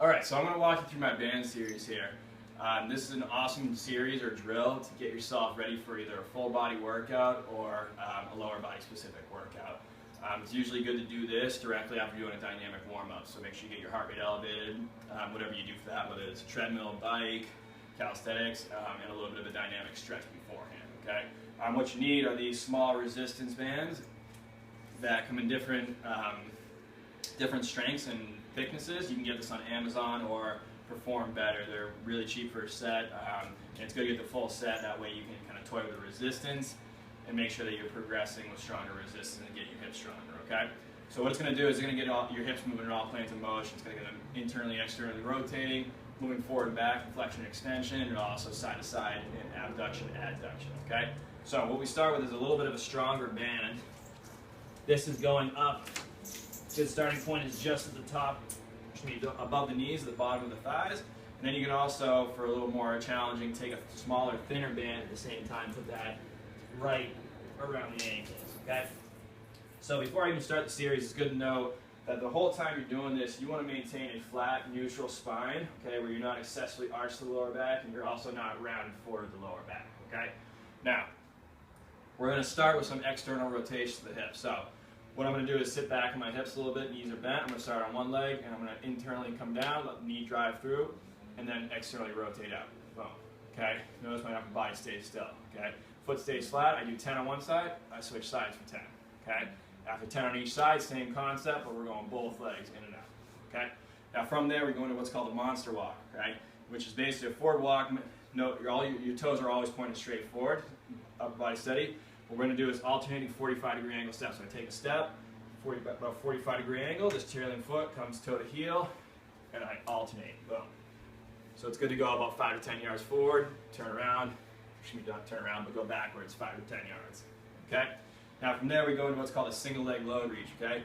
Alright, so I'm going to walk you through my band series here. This is an awesome series or drill to get yourself ready for either a full body workout or a lower body specific workout. It's usually good to do this directly after doing a dynamic warm-up, so make sure you get your heart rate elevated, whatever you do for that, whether it's a treadmill, bike, calisthenics, and a little bit of a dynamic stretch beforehand. Okay? What you need are these small resistance bands that come in different strengths and thicknesses. You can get this on Amazon or Perform Better. They're really cheap for a set, and it's good to get the full set. That way you can kind of toy with the resistance and make sure that you're progressing with stronger resistance and get your hips stronger, okay? So what it's going to do is it's going to get your hips moving in all planes of motion. It's going to get them internally, externally rotating, moving forward and back, flexion and extension, and also side to side and abduction, adduction, okay? So what we start with is a little bit of a stronger band. This is going up. The starting point is just at the top, above the knees, at the bottom of the thighs. And then you can also, for a little more challenging, take a smaller, thinner band at the same time, put that right around the ankles, okay? So before I even start the series, it's good to know that the whole time you're doing this, you want to maintain a flat, neutral spine, okay, where you're not excessively arched to the lower back and you're also not rounded forward to the lower back, okay? Now, we're going to start with some external rotation to the hips. So what I'm going to do is sit back on my hips a little bit, knees are bent. I'm going to start on one leg and I'm going to internally come down, let the knee drive through, and then externally rotate out. Boom. Okay? Notice my upper body stays still. Okay? Foot stays flat. I do 10 on one side. I switch sides for 10. Okay? After 10 on each side, same concept, but we're going both legs in and out. Okay? Now from there, we go into what's called a monster walk. Okay? Which is basically a forward walk. Note your toes are always pointed straight forward. Upper body steady. What we're going to do is alternating 45-degree angle steps. So I take a step, about 45-degree angle, this trailing foot comes toe to heel, and I alternate. Boom. So it's good to go about 5 to 10 yards forward, turn around, not turn around, but go backwards 5 to 10 yards. Okay? Now from there we go into what's called a single leg load reach. Okay?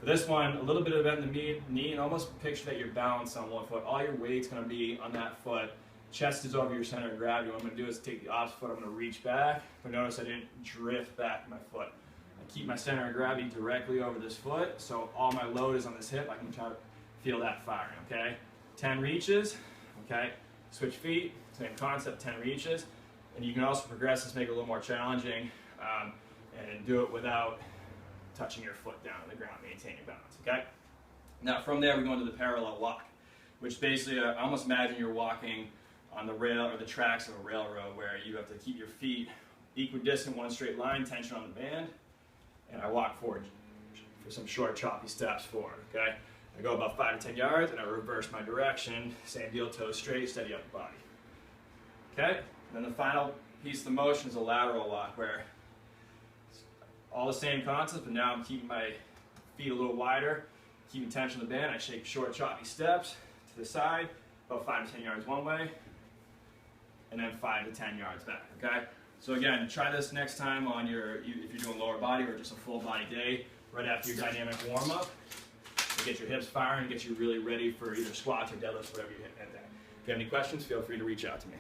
For this one, a little bit of bend in the knee, and almost picture that you're balanced on one foot. All your weight's going to be on that foot. Chest is over your center of gravity. What I'm going to do is take the opposite foot, I'm going to reach back, but notice I didn't drift back my foot. I keep my center of gravity directly over this foot, so all my load is on this hip. I can try to feel that firing, okay? 10 reaches, okay? Switch feet, same concept, 10 reaches. And you can also progress this, make it a little more challenging, and do it without touching your foot down on the ground, maintain your balance, okay? Now from there we go into the parallel lock, which basically, I almost imagine you're walking on the rail or the tracks of a railroad where you have to keep your feet equidistant, one straight line, tension on the band, and I walk forward for some short choppy steps forward, okay? I go about 5 to 10 yards and I reverse my direction, same deal, toes straight, steady upper body. Okay? And then the final piece of the motion is a lateral lock where it's all the same concept, but now I'm keeping my feet a little wider, keeping tension on the band. I shake short choppy steps to the side, about 5 to 10 yards one way, and then 5 to 10 yards back, okay? So again, try this next time on if you're doing lower body or just a full body day, right after your dynamic warm-up, to get your hips firing, get you really ready for either squats or deadlifts, whatever you hit at that. If you have any questions, feel free to reach out to me.